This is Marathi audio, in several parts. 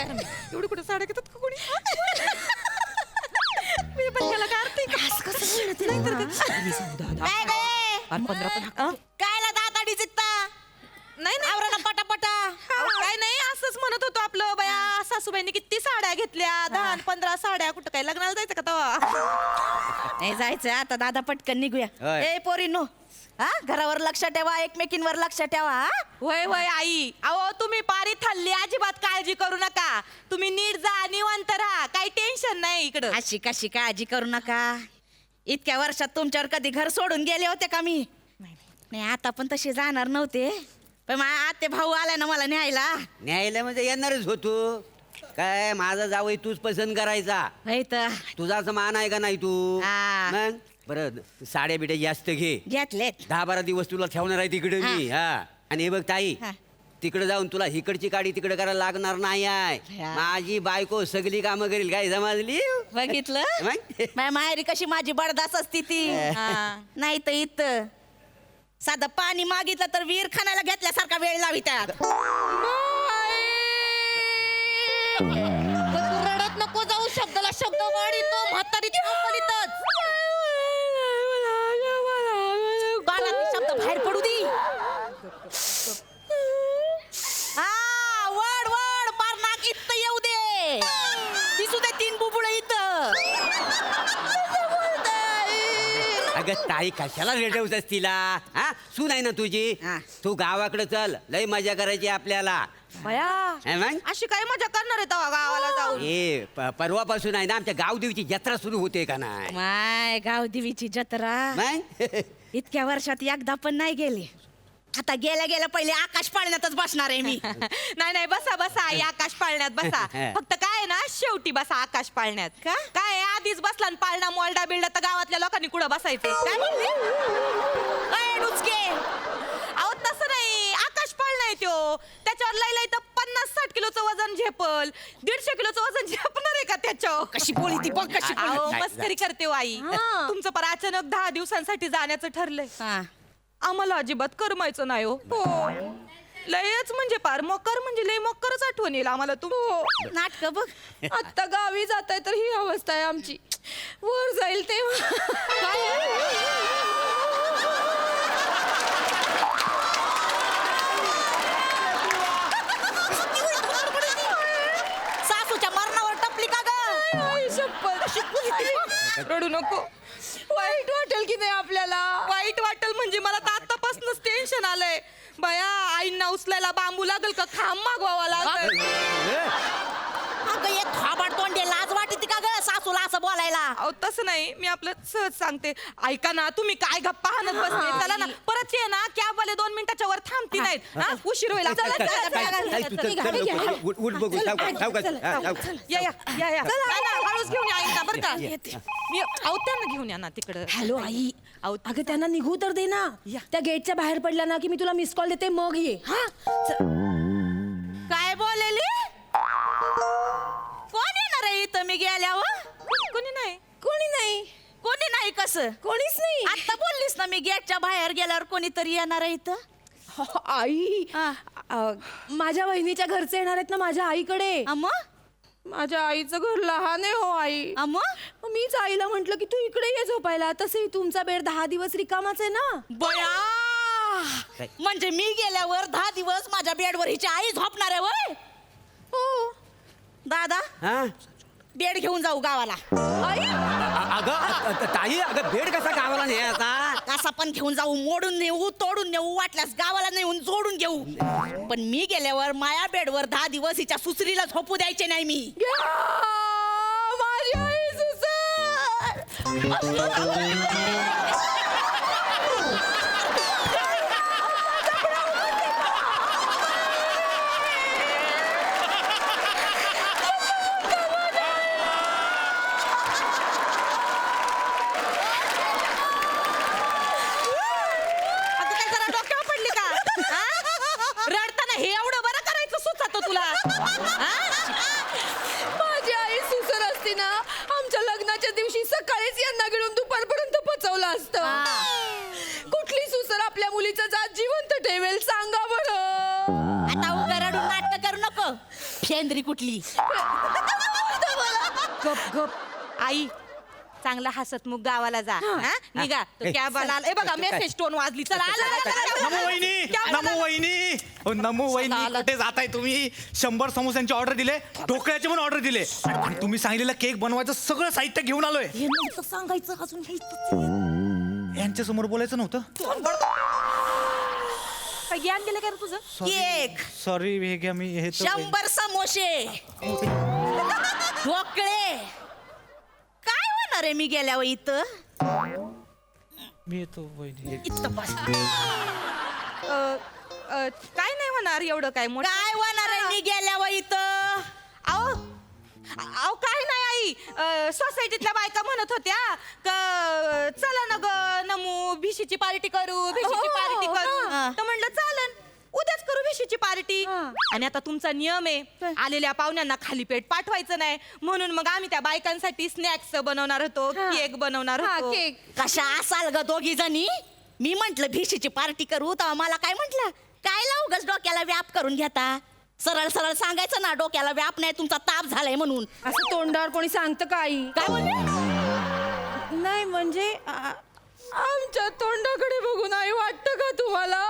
काय एवढी कुठे साड्या घेतात का कोणी? मी पण त्याला काढते का? नाही तर काय गं? 15 पण कायला दाताडी जित्ता नाही नाही आवराला पटापटा. काय नाही असंच म्हणत होतो आपलं बया सासूबाईंनी किती साड्या घेतल्या 10-15 साड्या कुठं काय लग्नाला जायचं का तेव्हा? नाही जायचं आता दादा पटकन निघूया. होय. ए पोरीनो हा घरावर लक्ष ठेवा एकमेकींवर लक्ष ठेवा हा? वय वय आई अहो तुम्ही पारी थाल्ली अजिबात काळजी करू नका तुम्ही नीट जा निवांत राहा काही टेन्शन नाही इकडं. अशी कशी काळजी करू नका. इतक्या वर्षात तुमच्यावर कधी घर सोडून गेले होते का मी? नाही आता पण तसे जाणार नव्हते पण माझ्या आते भाऊ आला ना मला न्यायला. न्यायला म्हणजे येणारच होतो काय माझा जावई तूच पसंत करायचा होय तर तुझा असं मान आहे का नाही तू हा. मग बरं साड्या बिड्या जास्त घे घेतलेत 10-12 दिवस तुला ठेवणार आहे तिकडे मी हा आणि हे बघ ताई हा. तिकडे जाऊन तुला हिकडची काडी तिकडे करायला लागणार नाही आहे हा. माझी बायको सगळी कामं करील काय समजली बघितलं मग? माझ्या माहेरी कशी माझी बडदास असती ती. हा. नाही तर इथं साधं पाणी मागितलं तर विहीर खाण्याला घेतल्यासारखा वेळ लावितात. रडत नको जाऊ शब्दाला शब्द वाढीतो म्हातारी कानातले शब्द बाहेर पडू दे. हा वड वड पार नाक इथं येऊ दे दिसू दे 3 बुबुळ इथं. अगं ताई कशाला रेडवतेस तिला हा सून आहे ना तुझी हा. तू गावाकडे चल लय मजा करायची आपल्याला बया है मग? अशी काय मजा करणार आहे तेव्हा गावाला जाऊन? परवापासून आहे ना आमच्या गावदेवीची जत्रा सुरू होते का नाही माय गावदेवीची जत्रा मग? इतक्या वर्षात एकदा पण नाही गेले. आता गेल्या गेल्या पहिले आकाश पाळण्यातच बसणार आहे मी. नाही नाही बसा बसा आई आकाश पाळण्यात बसा फक्त काय आहे ना शेवटी बसा आकाश पाळण्यात का? काय आहे, आधीच बसला आणि पाळणा मोलडा बिलडा तर गावातल्या लोकांनी कुठं बसायचं काय म्हणले? अय, डुचके. अहो तसं नाही आकाश पाळणा आहे त्यो त्याच्यावर लय तर 50-60 किलोचं वजन झेपल 150 किलोचं वजन झेपणार आहे का त्याच्यावर? कशी बोली ती बघ कशी बोली. अहो मस्करी करते हो आई तुमचं पर अचानक 10 दिवसांसाठी जाण्याचं ठरलंय हा. आम्हाला अजिबात करमायचं नाही हो लयच म्हणजे पार मकर म्हणजे लय मकरच आठवण येईल आम्हाला तू नाटक बघ. आता गावी जाताय तर ही अवस्था आहे आमची वर जाईल तेव्हा सासूच्या मरणावर टपली का ग? रडू नको वाईट वाटेल की नाही आपल्याला वाईट वाटेल म्हणजे मला तर आतापासूनच टेन्शन आलंय बया आईंना उचलायला बांबू लागल का खांब मागवावा लागल अगं एक थाबाड तोंडे लाज वाटते का ग सासूला असं बोलायला? अहो तसं नाही मी आपलं सहज सांगते ऐका ना तुम्ही काय गप्पा हाणत बसले चला ना परत ये ना कॅब वाले 2 मिनिटाच्या वर थांबती नाहीत हा उशीर होईल चला, चला, चला, ताई, तू चल, चल, चल, उठ बघू सावकाश. या या या या नाही, नाही, हळूच घेऊन या आईंना बरं का मी अहो त्यांना घेऊन या ना तिकडं हॅलो आई अहो अगं त्यांना निघू तर दे ना. या. त्या गेटच्या बाहेर पडल्या ना की मी तुला मिस कॉल देते मग ये. हा काय बोलेली? कोण येणार आहे इथं मी गेल्यावर? कोणी नाही कोणी नाही कोणी नाही कसं? कोणीच नाही. आता बोललीस ना मी गेटच्या बाहेर गेल्यावर कोणीतरी येणार आहे इथं. आई हा. माझ्या वहिनीच्या घरचे येणार आहेत ना माझ्या आईकडे. माझ्या आईचं घर लहान आहे हो आई मग मीच आईला म्हंटल की तू इकडे ये झोपायला. तसंही तुमचा बेड 10 दिवस रिकामाच आहे ना. बया म्हणजे मी गेल्यावर 10 दिवस माझ्या बेडवर हिची आई झोपणार आहे वय? हो दादा हा? बेड घेऊन जाऊ गावाला. अगं ताई अगं बेड कसा गावाला नाही आता कसा पण घेऊन जाऊ मोडून नेऊ तोडून नेऊ वाटल्यास गावाला नेऊन जोडून घेऊ पण मी गेल्यावर माया बेडवर 10 दिवस हिच्या सुसरीला झोपू द्यायचे नाही मी. माझी आई आता काय जरा डोक्यावर पडली का हा? रडताना हे एवढं बरं करायचं सुचत तुला हा? माझी आई सुसर असती ना आमच्या लग्नाच्या दिवशी सकाळीच यांना घेऊन दुपारपर्यंत पचवलं असतं. भेंद्री कुठली. गप गप आई चांगला हसतमुख गावाला जा हा? निघा तो कॅब आला ए बघा मेसेज टोन वाजली चला नमो वहिनी, नमो वहिनी, हो, नमो वहिनी. कुठे जाताय तुम्ही? 100 समोस्यांची ऑर्डर दिले, ढोकळ्याचे पण ऑर्डर दिले, आणि तुम्ही सांगितलेलं केक बनवायचं सगळं साहित्य घेऊन आलोय. हे नव्हतं सांगायचं अजून. यांच्या समोर बोलायचं नव्हतं. काय ज्ञान गेलं काय रे तुझं केक, सॉरी, हे घ्या. मी हे तर- 100 समोसे, ढोकळे. काय होणार आहे मी गेल्यावर इथं? मी येतो वहिनी. इथं बस. काय नाही होणार एवढं काय मोठं काय होणार आहे मी गेल्यावर इथं? अहो अहो काय नाही आई सोसायटीतल्या बायका म्हणत होत्या का चला ना ग नमू भिशीची पार्टी करू भिशीची हो, पार्टी करू हा. तर म्हणलं चालन उद्याच करू भिशीची पार्टी हा. आणि आता तुमचा नियम आहे आलेल्या पाहुण्यांना खाली पेट पाठवायचं नाही म्हणून मग आम्ही त्या बायकांसाठी स्नॅक्स बनवणार होतो हा. केक बनवणार हा होतो केक. कशा असाल ग दोघी जणी? मी म्हंटल भिशीची पार्टी करू तेव्हा मला काय म्हंटल, काय उगाच डोक्याला व्याप करून घेता? सरळ सरळ सांगायचं ना, डोक्याला व्याप नाही, तुमचा ताप झालाय म्हणून. असं तोंडावर कोणी सांगतं का आई? काय म्हणले? नाही म्हणजे आमच्या तोंडाकडे बघून आई वाटतं का तुम्हाला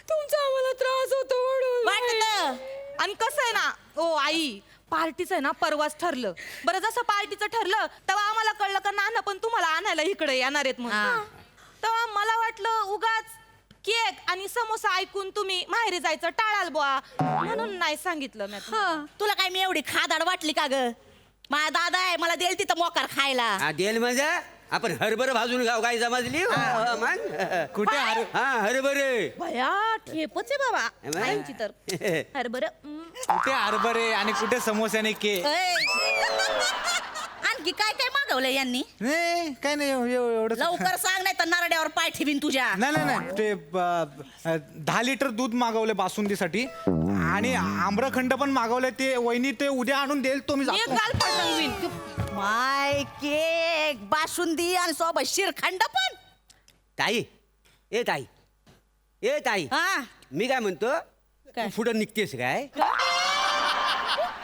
तुमचा आम्हाला त्रास होतो म्हणून? वाटत. आणि कसं आहे ना ओ आई पार्टीचं आहे ना परवाच ठरलं बरं जसं पार्टीचं ठरलं तेव्हा आम्हाला कळलं का नाना पण तुम्हाला आणायला इकडे येणार आहेत म्हणून हा. तेव्हा मला वाटलं उगाच केक आणि समोसा ऐकून तुम्ही माहेरी जायचं टाळाल बुवा म्हणून नाही सांगितलं मी हा. तुला काय मी एवढी खादाड वाटली का ग? माझा दादा आहे, मला देईल तिथं मोकार खायला. हा देल म्हणजे आपण हरभर भाजून गाव काय समजली मग कुठे हा हरभर भया ठेपच आहे बाबा मग? आईची तर अरे बरं कुठे हरभरे आणि कुठे समोस्याने केक? ऐ. आणखी काय काय मागवलंय यांनी? नाही, काय नाही, एवढं. लवकर सांग नाही तर नारड्यावर पाय ठेवीन तुझ्या. नाही नाही नाही, ते 10 लिटर दूध मागवले बासुंदीसाठी, आणि आम्रखंड पण मागवले. ते वहिनी ते उद्या आणून देईल, तो मी मी एक जातो. गाल पटवून माय केक, बासुंदी आणि सोबत शिरखंड पण. ताई ए ताई ए ताई हा मी काय म्हणतो काय? तू पुढं निघतेस काय?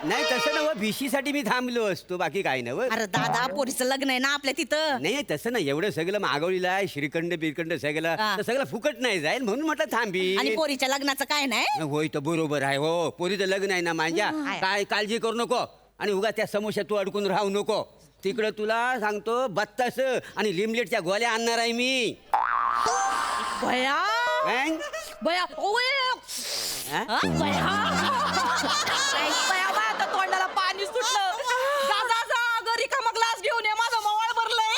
नाही तसं नव भिशीसाठी मी थांबलो असतो, बाकी काय नव. अरे दादा पोरीचं लग्न आहे ना आपल्या तिथं. नाही तसं ना, एवढं सगळं मागवलेलं आहे, श्रीखंड बिरखंड सगळं हा. तर सगळं फुकट नाही जाईल म्हणून म्हटलं थांबी. आणि पोरीच्या लग्नाचं काय नाही. होय तर बरोबर आहे. हो पोरीचं लग्न आहे ना माझ्या, काय काळजी करू नको, आणि उगा त्या समोश्यात तू अडकून राहू नको. तिकडं तुला सांगतो बत्तास आणि लिमलेटच्या गोळ्या आणणार आहे मी. भया काय? भया ओए हा? हा? भया बा आता तोंडाला पाणी सुटलं जा जा जा घरी का मग ग्लास घेऊन ये माझं मवाळ भरलंय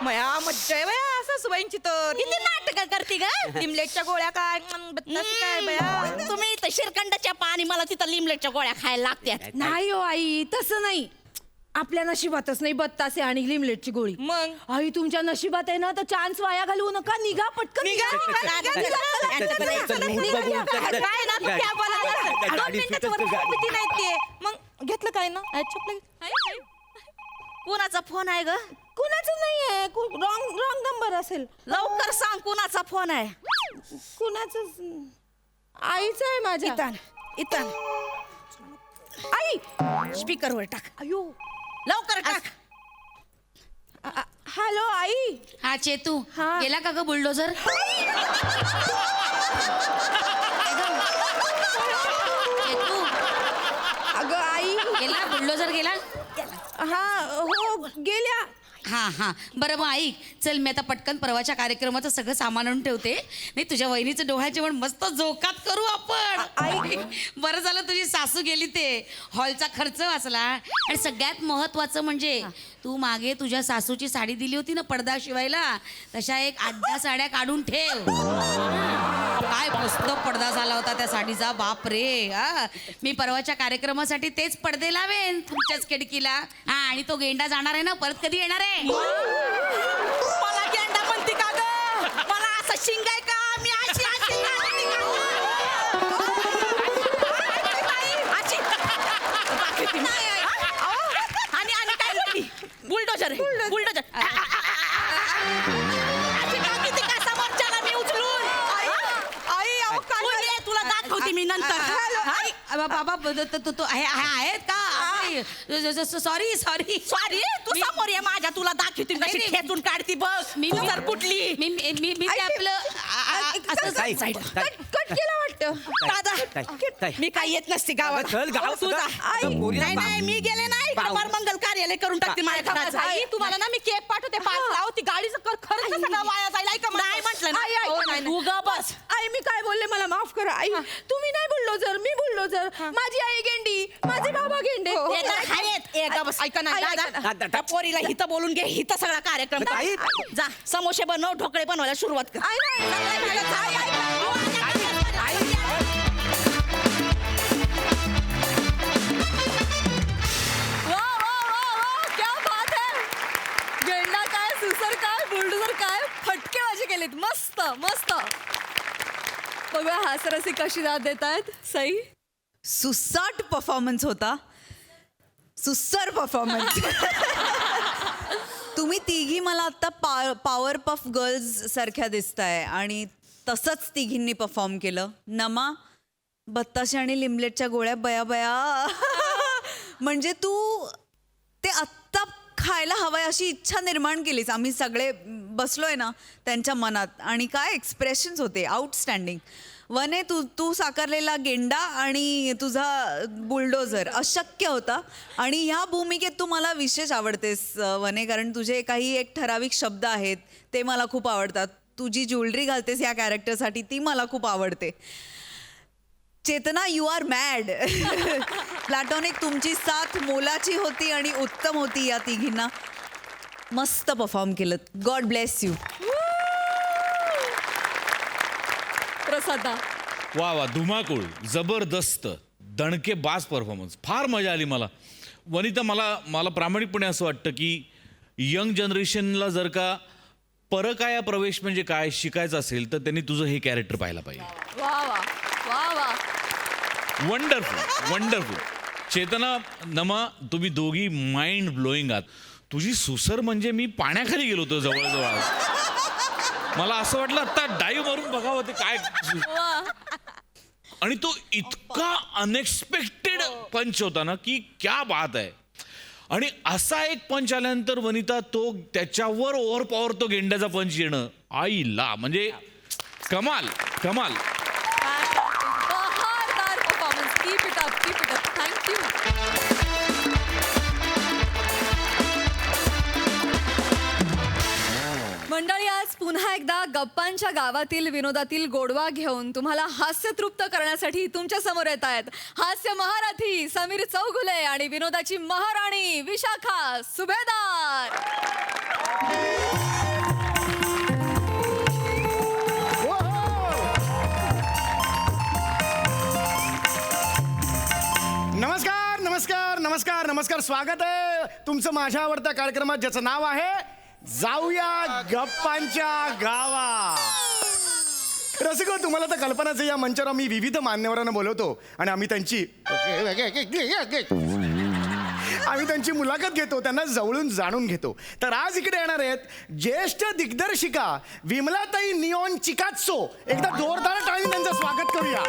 मया मज्जा आहे बया सासूबाईंची तर किती नाटक करते ग? लिमलेटच्या गोळ्या काय बत्तास काय बया तुम्ही इथं शिरखंडाच्या पाणी, मला तिथं लिमलेटच्या गोळ्या खायला लागतात. नाही हो आई तसं नाही, आपल्या नशिबातच नाही बत्तासे आणि लिमलेटची गोळी. मग आई तुमच्या नशिबात आहे ना तर चान्स वाया घालवू नका, निघा पटकन निघा, निघा, निघा, निघा, निघा, निघा, निघा, निघा, बघू, निघा, बघू, निघा. काय ना तू गाडी- कॅब वाला गाडी- 2 मिनिटाच्या वर गाडी- किती नाही ते मग घेतलं काय ना चपलं कुणाचा फोन आहे ग? कुणाचं नाहीये, रॉंग रॉंग नंबर असेल. लवकर सांग कुणाचा फोन आहे. कुणाचं? आईचं आहे माझ्या. इथं इथं आई स्पीकरवर टाक, अयो लवकर टाक. हॅलो आई. हा चेतू हा. गेला का ग बुलडोझर? चेतू अगं आई. गेला बुलडोझर गेला? हा हो गेल्या. हा हा बरं मग ऐक, चल मी आता पटकन परवाच्या कार्यक्रमाचं सगळं सामान आणून ठेवते. नाही तुझ्या वहिनीचं डोहाळे जेवण मस्त जोकात करू आपण. बरं झालं तुझी सासू गेली, ते हॉलचा खर्च वाचला. आणि सगळ्यात महत्वाचं म्हणजे तू मागे तुझ्या सासूची साडी दिली होती ना पडदा शिवायला, तशा एक 8-10 साड्या काढून ठेव. काय मस्त पडदा झाला होता त्या साडीचा, बाप रे. हा मी परवाच्या कार्यक्रमासाठी तेच पडदे लावेन तुमच्याच खिडकीला. हा आणि तो गेंडा जाणार आहे ना, परत कधी येणार आहे? मला गेंडा म्हणते का ग? मला असं शिंगाय का? मी अशी अशी नाचते का? अशी. नाही, आई. आणि आणि काय बोलली? बुलडोझर आहे, बुलडोझर. अशी टाकीते का समोरच्याला मी उचलून? आई अहो काय बोल ये, तुला दाखवते मी नंतर. हॅलो, हा? आई, बाबा तो आहेत का सॉरी सॉरी तू समोर ये माझ्या, तुला दाखवते कशी नाही. खेचून काढती बघ. मी सर कुठली मी ते आपलं काय कट केला वाटतं. दादा मी काय येत नसते गावात. चल गाव तुझा पोरीला नाही मी गेले नाही. पाहू. फार मंगल कार्यालय करून टाकते माझ्या घराचं. आई तुम्हाला ना मी केक पाठवते 5 लाव, ती गाडीचं खरंच सगळं वाया जाईल. ऐका नाही म्हटलं आई, आई, ना नाही, तू ग बस. आई मी काय बोलले मला माफ करा आई. तुम्ही नाही बोललो जर मी बोललो जर. माझी आई गेंडी, माझे बाबा गेंडे. ते तर आहेत. ए ग बस. ऐका ना, आई, ऐका दादा, ना. त्या पोरीला हिथं बोलून घे. हिथं सगळा कार्यक्रम कर. आई. जा समोसे बनव, ढोकळे बनवायला सुरुवात कर. आई, नाही, आई, आई, वा, वा, वा, वा, क्या बात है. गेंडा काय, सुसर काय, बुलडोझर काय, फटके माझे केलेत. मस्त मस्त. बघा हासरसी कशी दाद देत आहेत. सई सुसाट परफॉर्मन्स होता. सुस्सर परफॉर्मन्स. तुम्ही तिघी मला आता पॉवर पफ गर्ल्स सारख्या दिसताय आणि तसंच तिघींनी परफॉर्म केलं. नमा बत्ताशे आणि लिमलेटच्या गोळ्या बया बया. म्हणजे तू ते आत्ता खायला हवंय अशी इच्छा निर्माण केलीस. आम्ही सगळे बसलोय ना त्यांच्या मनात आणि काय एक्सप्रेशन्स होते आउटस्टँडिंग. वने तू साकारलेला गेंडा आणि तुझा बुलडोझर अशक्य होता आणि ह्या भूमिकेत तू मला विशेष आवडतेस वने, कारण तुझे काही एक ठराविक शब्द आहेत ते मला खूप आवडतात. तुझी ज्वेलरी घालतेस या कॅरेक्टरसाठी ती मला खूप आवडते. चेतना यू आर मॅड. प्लॅटॉनिक तुमची साथ मोलाची होती आणि उत्तम होती. या तिघींना मस्त परफॉर्म केलं. God bless you. प्रसादा वा वा धुमाकूळ जबरदस्त दणके बाज परफॉर्मन्स. फार मजा आली मला. वनिता मला प्रामाणिकपणे असं वाटतं की यंग जनरेशनला जर का परकाया प्रवेश म्हणजे काय शिकायचं असेल तर त्यांनी तुझं हे कॅरेक्टर पाहायला पाहिजे. वा वा वा वा. Wonderful wonderful. चेतना नमा तुम्ही दोघी माइंड ब्लोईंग आहात. तुझी सुसर म्हणजे मी पाण्याखाली गेलो होतो जवळजवळ. मला असं वाटलं आता डाईव्ह मारून बघावं ते काय. आणि तो इतका अनएक्सपेक्टेड पंच होता ना की क्या बात आहे. आणि असा एक पंच आल्यानंतर वनिता तो त्याच्यावर ओव्हर पॉवर तो गेंड्याचा पंच येणं आईला म्हणजे कमाल कमाल. बहारदार performance. Keep it up, keep it up. Thank you. मंडळी आज पुन्हा एकदा गप्पांच्या गावातील विनोदातील गोडवा घेऊन तुम्हाला हास्यतृप्त करण्यासाठी तुमच्या समोर येत आहेत हास्य महारथी समीर चौगुले आणि विनोदाची महाराणी विशाखा सुभेदार. नमस्कार नमस्कार नमस्कार नमस्कार. स्वागत आहे तुमचं माझ्या आवडत्या कार्यक्रमात ज्याचं नाव आहे जाऊया गप्पांच्या गावा. रसिको तुम्हाला तर कल्पनाच आहे, या मंचावर मी विविध मान्यवरांना बोलवतो आणि आम्ही त्यांची मुलाखत घेतो, त्यांना जवळून जाणून घेतो. तर आज इकडे येणार आहेत ज्येष्ठ दिग्दर्शिका विमलाताई निऑन चिकात्सो. एकदा जोरदार टाळी त्यांचं स्वागत करूया.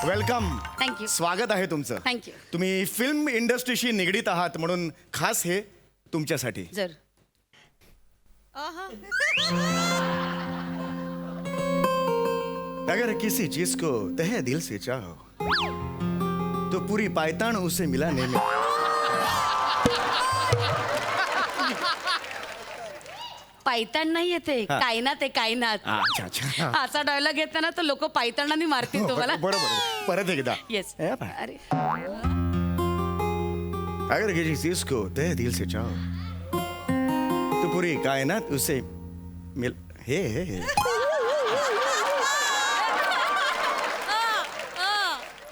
वेलकम. थँक्यू. स्वागत आहे तुमचं. थँक्यू. तुम्ही फिल्म इंडस्ट्रीशी निगडीत आहात म्हणून खास हे तुमच्यासाठी. जर अगर किसी चीज को तहे दिल से चाहो तो पूरी पायतान उसे मिलाने में. पायताण नाही येते कायनात आहे कायनात. अच्छा अच्छा. असा डायलॉग घेताना तर लोक पायताणाने मारतील तुम्हाला. बरोबर. परत एकदा. येस. हे पहा. अरे अगर किसी चीज को तहे दिल से चाहो तो पूरी कायनात उसे मिल. हे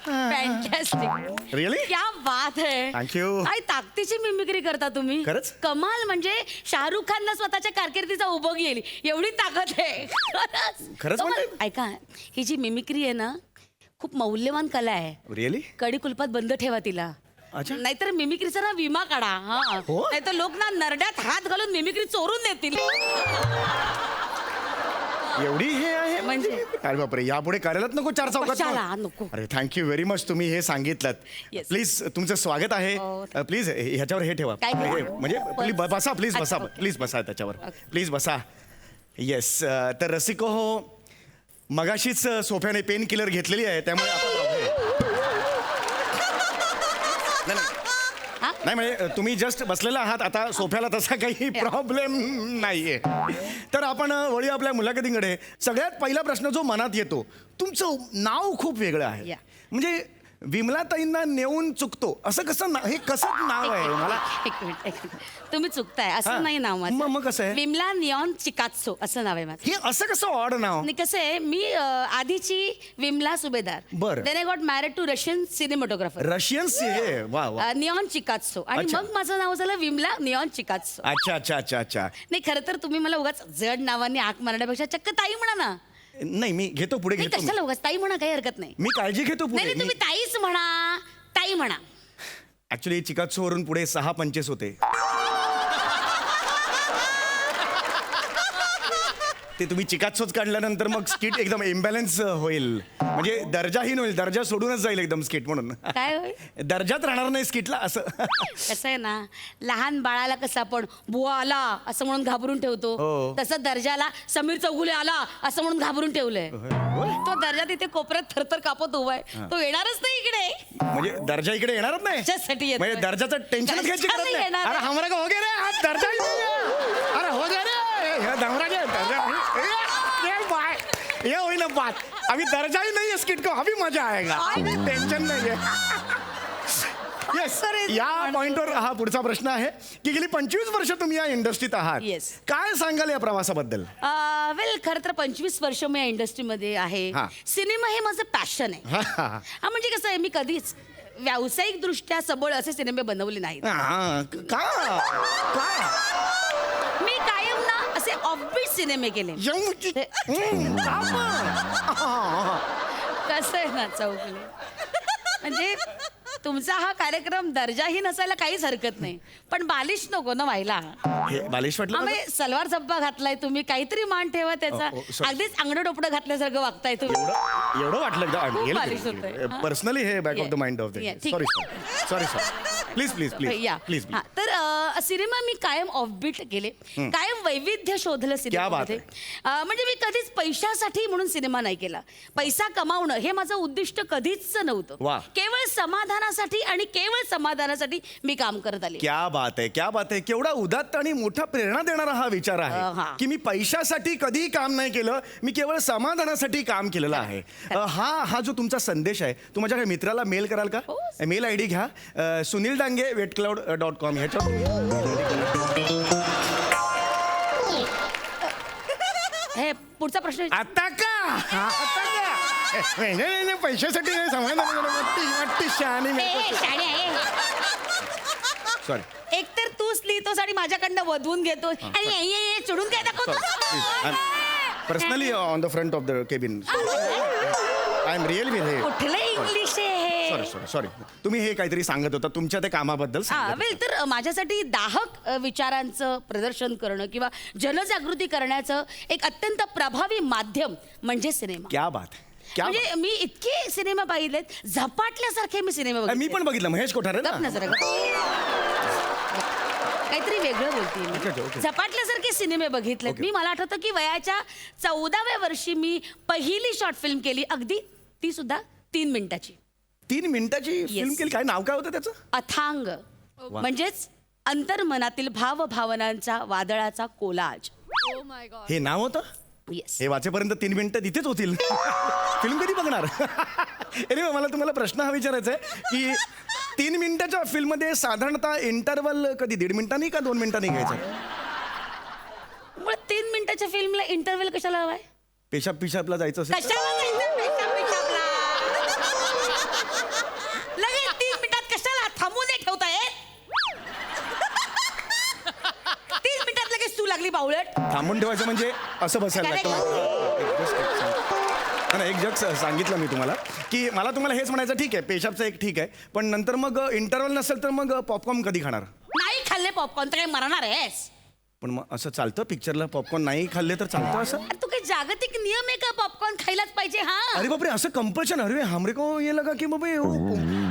फॅन्टॅस्टिक. रिअली. क्या बात है. थँक्यू. काय ताकदीची मिमिक्री करता तुम्ही. खरंच? कमाल. म्हणजे शाहरुख खानला स्वतःच्या कारकिर्दीचा उभं गेली एवढी ताकद आहे. खरंच कमाल. म्हणताय? ऐका ही जी मिमिक्री आहे ना खूप मौल्यवान कला आहे. रिअली. कडी कुलपात बंद ठेवा तिला. अच्छा. नाहीतर मिमिक्रीचा ना विमा काढा. हा हो? नाहीतर लोक ना नरड्यात हात घालून मिमिक्री चोरून देतील. एवढी हे आहे म्हणजे? अरे बापरे, यापुढे करायलाच नको चार कशाला? चौकात. नको. अरे थँक्यू व्हेरी मच, तुम्ही हे सांगितलं. Yes. प्लीज तुमचं स्वागत आहे. हो, प्लीज ह्याच्यावर हे ठेवा. काय ठेवा? म्हणजे बसा प्लीज बसा, अच्छा, okay. प्लीज बसा त्याच्यावर. प्लीज बसा. येस. तर रसिको हो, मगाशीच सोफ्याने पेन किलर घेतलेली आहे, त्यामुळे नाही म्हणजे तुम्ही जस्ट बसलेला आहात आता सोफ्याला, तसा काही प्रॉब्लेम नाहीये. तर आपण वळी आपल्या मुलाखतींकडे. सगळ्यात पहिला प्रश्न जो मनात येतो, तुमचं नाव खूप वेगळं आहे. Yeah. म्हणजे विमलाताईंना नेऊन चुकतो असं कसं हे कसं नाव आहे मला? एक मिनिट. तुम्ही चुकताय. असं हा. नाही नाव माझं. मग कसं आहे? विमला निऑन चिकात्सो असं नाव आहे माझं. हे असं कसं ऑड नाव? आणि कसं आहे, मी आधीची विमला सुभेदार. बरं. Then I got married to Russian cinematographer Russian हे वा वा. निऑन चिकात्सो. आणि अच्छा. मग माझं नाव झालं विमला निऑन चिकात्सो. अच्छा अच्छा अच्छा अच्छा. नाही, खरं तर तुम्ही मला उगाच जड नावाने हाक मारण्यापेक्षा चक्क ताई म्हणा ना. नाही मी घेतो, पुढे नाही, घेतो मी. कशाला उगाच ताई म्हणा, काही हरकत नाही. मी काळजी घेतो नाही पुढे. नाही, तुम्ही ताईच म्हणा, ताई म्हणा. ऍक्च्युली चिकात्सोवरून पुढे 6 पंचेस होते. ते तुम्ही चिकात्सोच काढल्यानंतर मग स्किट एकदम इम्बॅलन्स होईल, म्हणजे दर्जाहीन होईल, दर्जा सोडूनच जाईल एकदम स्किट. म्हणून काय होईल? दर्जाच राहणार नाही स्किटला असं. कसं आहे ना, लहान बाळाला कसं आपण बुवा आला असं म्हणून घाबरून ठेवतो, हो. तसं दर्जाला समीर चौगुले आला असं म्हणून घाबरून ठेवलंय. तो दर्जा तिथे कोपऱ्यात थरथर कापत उभाय, तो येणारच नाही इकडे. म्हणजे दर्जा इकडे येणारच नाही. त्याच्यासाठी येतोय. म्हणजे दर्जाचं टेन्शनच घ्यायची दर्जा गरज नाही नाही. येणार. अरे हमारा का हो गया रे, हा दर्जा ही नाही आहे. अरे हो गया रे, हे दमरा गया दर्जा. ये हुई ना बात, अभी दर्जा ही नहीं है स्किट को, अभी मजा आएगा, टेंशन नहीं है. येस, या पॉइंटवर हा पुढचा प्रश्न आहे की गेली 25 वर्ष तुम्ही या इंडस्ट्रीत आहात. Yes. काय सांगाल या प्रवासाबद्दल? वेल, खरं तर 25 वर्ष मी या इंडस्ट्रीमध्ये आहे. हा. सिनेमा हे माझं पॅशन आहे. हा, हा, हा, म्हणजे कसं आहे, मी कधीच व्यावसायिक दृष्ट्या सबळ असे सिनेमे बनवले नाहीत. हा. का मी कायम ना असे ऑफबीट सिनेमे केले. कसं आहे ना चौगुले, म्हणजे तुमचा हा कार्यक्रम दर्जाही नसायला काहीच हरकत नाही, पण बालिश नको ना व्हायला. हे बालिश वाटलं मला? आम्ही सलवार झब्बा घातलाय तुम्ही, काहीतरी मान ठेवा त्याचा. sorry. अगदीच अंगडं डोपडं घातल्यासारखं वागताय तुम्ही. एवढं वाटलं खूप बालिश होतंय. पर्सनली हे back of the mind of the. Yeah, ठीक. सॉरी प्लीज प्लीज प्लीज या. प्लीज. हा, तर सिनेमा मी कायम ऑफबीट केले, कायम वैविध्य शोधलं सिनेमामध्ये. म्हणजे मी कधीच पैशासाठी म्हणून सिनेमा नाही केला. पैसा कमावणं हे माझं उद्दिष्ट कधीच नव्हतं. वा. केवळ समाधानासाठी आणि केवळ समाधानासाठी मी काम करत आले. क्या बात आहे, क्या बात आहे. केवढा उदात्त आणि मोठा प्रेरणा देणारा हा विचार हा. आहे की मी पैशासाठी कधीही काम नाही केलं, मी केवळ समाधानासाठी काम केलेलं आहे. हा जो तुमचा संदेश आहे, तू माझ्या काही मित्राला मेल कराल का? मेल आय डी घ्या, sunildange@wetcloud.com. ह्याच्यावर हे पुढचा प्रश्न. आता का नाही, पैशासाठी नाही, समाधान शहाणी. शाणे आहे. सॉरी. एक तर तूच लिहितोस आणि माझ्याकडनं वधवून घेतो आणि ये चढून काय दाखवतो. Personally on the front of the cabin. I am really हे. कुठलं इंग्लिश आहे हे? सॉरी. तुम्ही हे काहीतरी सांगत होता तुमच्या त्या कामाबद्दल. वेल, तर माझ्यासाठी दाहक विचारांचं प्रदर्शन करणं किंवा जनजागृती करण्याचं एक अत्यंत प्रभावी माध्यम म्हणजे सिनेमा. क्या बात, क्या म्हणजे मी इतके सिनेमा पाहिलेत, झपाटल्यासारखे मी सिनेमा बात. मी पण बघितलं, महेश कोठारे गप ना. ना जरा, गप. काहीतरी वेगळं बोलते Okay. मी. झपाटल्यासारखे सिनेमे बघितलेत मी. मला आठवतं की वयाच्या 14व्या वर्षी मी पहिली शॉर्ट फिल्म केली, अगदी ती सुद्धा 3 मिनिटाची. 3 मिनिटाची फिल्म केली. काय नाव काय होतं त्याचं? अथांग, म्हणजेच अंतर्मनातील भावभावनांचा वादळाचा कोलाज. Oh my God. हे नाव होतं? येस. हे वाचेपर्यंत 3 मिनिटं तिथेच होतील. फिल्म कधी बघणार? एनिवे, मला तुम्हाला प्रश्न हा विचारायचा आहे की 3 मिनिटाच्या फिल्ममध्ये साधारणतः इंटरवल कधी 1.5 मिनिटांनी का 2 मिनिटांनी घ्यायचा? मग 3 मिनिटाच्या फिल्मला इंटरव्हल कशाला हवाय? पिशापला जायचं असेल कशाला जायचं पेशापला? लगेच 3 मिनिटात कशाला थांबून नाही ठेवताय? 3 मिनिटात लगेच तू लागली बावळट. थांबून ठेवायचं म्हणजे असं बसायला लागतं. नाही, एक जग सांगितलं मी तुम्हाला की मला तुम्हाला हेच म्हणायचं, ठीक आहे पेशाबचं एक ठीक आहे, पण नंतर मग इंटरव्हल नसेल तर मग पॉपकॉर्न कधी खाणार? नाही खाल्ले पॉपकॉर्न तर काही मरणार आहेस. पण मग असं चालतं पिक्चरला पॉपकॉर्न नाही खाल्ले तर चालतं असं? अरे तू काही जागतिक नियम आहे का पॉपकॉर्न खायलाच पाहिजे? हा अरे बापरे, असं कंपल्शन? अरे हमरे को ये लगा की बाबा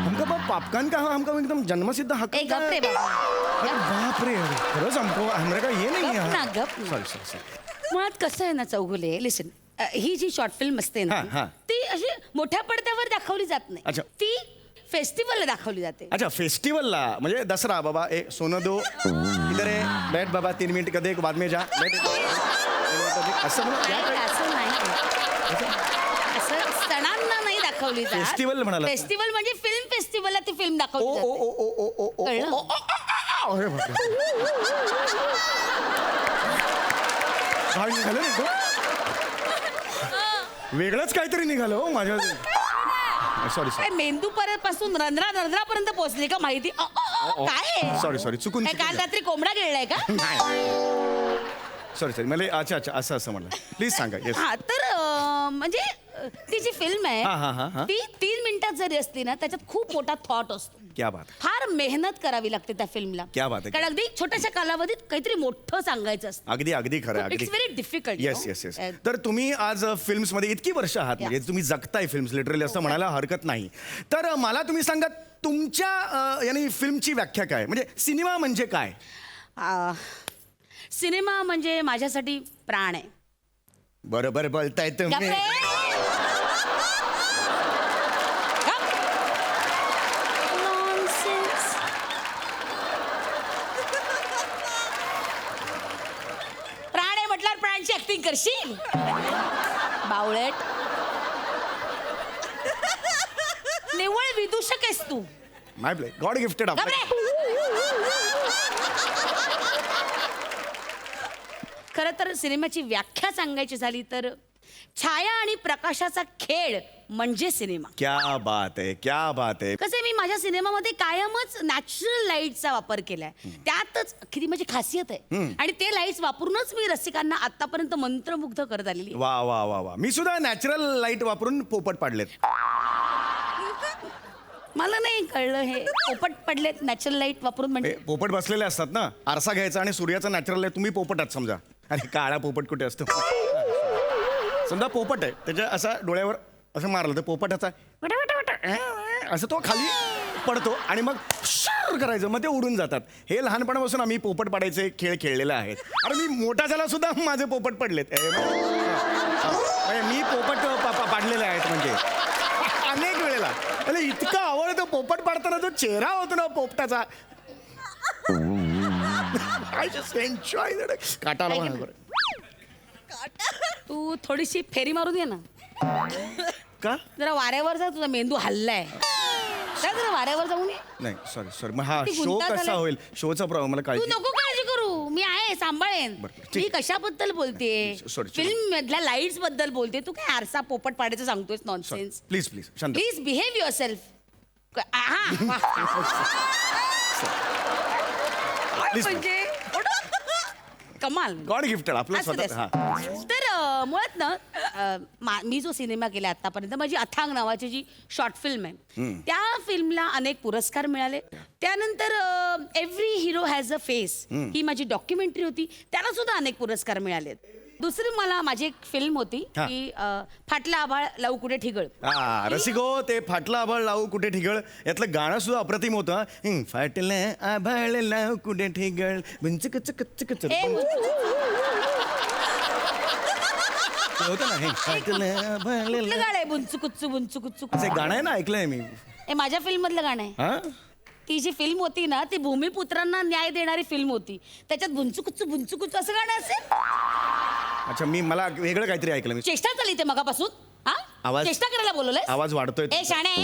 हमका पॉपकॉर्न का हमका एकदम जन्मसिद्ध हक्क ए गप रे बाबा. अरे बाप रे, खरंच हमको हमरे का ये नाही गप ना, गप ना. Sorry sorry sorry. मुळात कसं आहे ना चौगुले, लिसन, ही जी शॉर्ट फिल्म असते ना हा, हा. ती अशी मोठ्या पडद्यावर दाखवली जात नाही. अच्छा. ती फेस्टिवलला दाखवली जाते. अच्छा, फेस्टिवलला म्हणजे दसरा बाबा ए सोनं दो इधर आहे बैठ बाबा 3 मिनिट कधी एक बाद में जा बैठ. असं म्हणून या नाही, असं नाही. असं सणांना नाही दाखवली जात. फेस्टिवल म्हणाला. फेस्टिवल म्हणजे फिल्म फेस्टिवलला ती फिल्म ओ दाखवली ओ जाते. ओ ओ ओ ओ ओ कळलं? ओ, ओ, अरे बापरे. काय निघालं नाही का? वेगळंच काहीतरी निघालं हो माझ्या. सॉरी काय मेंदू पासून रंध्रापर्यंत पोहोचली का माहिती? काय आहे? सॉरी सॉरी चुकून काय काल रात्री कोंबडा गिळलाय का? सॉरी सॉरी मला अच्छा अच्छा असं असं म्हणलं. प्लीज सांगा. येस. हा तर म्हणजे ती जी फिल्म हा, हा, हा, हा. आहे ती 3 मिनिटात जरी असली ना त्याच्यात खूप मोठा थॉट असतो. क्या बात. फार मेहनत करावी लागते त्या फिल्मला. क्या बात आहे. कारण अगदी छोट्याशा कालावधीत काहीतरी मोठं सांगायचं असतं. अगदी अगदी खरं आहे, अगदी. It's very difficult. Yes yes yes. तर तुम्ही आज फिल्म्स मध्ये इतकी वर्ष आहात म्हणजे तुम्ही जगताय फिल्म्स लिटरली असं म्हणायला हरकत नाही. तर मला तुम्ही सांगा तुमच्या यानी फिल्मची व्याख्या काय, म्हणजे सिनेमा म्हणजे काय? सिनेमा म्हणजे माझ्यासाठी प्राण आहे. बरोबर बोलताय तुम्ही. प्राण आहे म्हटल्यावर प्राणची ऍक्टिंग करशील बावळट. निव्वळ विदूषक आहेस तू. माय प्ले गॉड गिफ्टेड गप रे. खरं तर सिनेमाची व्याख्या सांगायची झाली तर छाया आणि प्रकाशाचा खेळ म्हणजे सिनेमा. क्या बात आहे, क्या बात आहे. कसं आहे, मी माझ्या सिनेमामध्ये कायमच नॅचरल लाईटचा वापर केलाय. त्यातच खरी माझी खासियत आहे. आणि ते लाईट्स वापरूनच मी रसिकांना आतापर्यंत मंत्रमुग्ध करत आलेली आहे. वा वा वा वा. मी सुद्धा नॅचरल लाईट वापरून पोपट पाडलेत. मला नाही कळलं हे पोपट पडलेत नॅचरल लाईट वापरून म्हणजे. पोपट बसलेले असतात ना, आरसा घ्यायचा आणि सूर्याचा नॅचरल लाईट तुम्ही पोपटात समजा. आणि काळा पोपट कुठे असतो? समजा पोपट आहे, त्याच्या असा डोळ्यावर असं मारलं तर पोपटाचा असं तो खाली पडतो आणि मग शर करायचं, मग ते उडून जातात. हे लहानपणापासून आम्ही पोपट पाडायचे खेळ खेळलेले आहेत. अरे मी मोठा झाला सुद्धा माझे पोपट पडलेत. मी पोपट पाडलेले आहेत म्हणजे अनेक वेळेला. अरे इतकं आवडतं पोपट पाडताना जो चेहरा होतो ना पोपटाचा. I just enjoy that. काटा आला मला. तू थोडीशी फेरी मारून ये ना. का? जरा वाऱ्यावर जा, तुझा मेंदू हल्लाय. काय जरा वाऱ्यावर जाऊन ये. नाही सॉरी सॉरी. मग हा ती शो गुंता कसा झालाय. होईल? शोचा प्रॉब्लेम मला तू काळजी. नको काळजी करू, मी आहे, सांभाळेन. बरं, ठीक. मी कशाबद्दल बोलतेय? Sorry. फिल्म मधल्या लाईट्स बद्दल बोलते. तू काय आरसा पोपट पाडायचं सांगतोयस नॉनसेन्स. प्लीज प्लीज शांत. Please behave your self. Please, म्हणजे कमाल. गॉड गिफ्टेड आपलं असू दे, स्वतः. असू हा. दे. तर मुळात ना मी जो सिनेमा केला आतापर्यंत, माझी अथांग नावाची जी शॉर्ट फिल्म आहे, त्या फिल्मला अनेक पुरस्कार मिळाले. त्यानंतर every hero has a face ही माझी डॉक्युमेंटरी होती, त्याला सुद्धा अनेक पुरस्कार मिळाले. दुसरी मला माझी एक फिल्म होती हा. की फाटला आभाळ लावू कुठे ठिगळ. हा रसिको, ते फाटलं आभाळ लावू कुठे ठिगळ यातलं गाणं सुद्धा अप्रतिम होतं. फाटलं आभाळ लावू कुठे ठिगळ कच कच कच होतं ना हे. फाटलं आभाळ कुठलं गाणं आहे? बुंचू कुच्चू बुंचू कुच्चू. असं एक गाणं आहे ना, ऐकलंय मी. हे माझ्या फिल्म मधलं गाणं आहे. हा. ती जी फिल्म होती ना, ती भूमिपुत्रांना न्याय देणारी फिल्म होती. त्याच्यात बुंचू कुच्चू असं गाणं असेल. अच्छा, मला वेगळं काहीतरी ऐकलं मी. चेष्टा चालली ते मगापासून. हा आवाज- चेष्टा करायला बोलवलंय. आवाज वाढतोय. ए शाणे.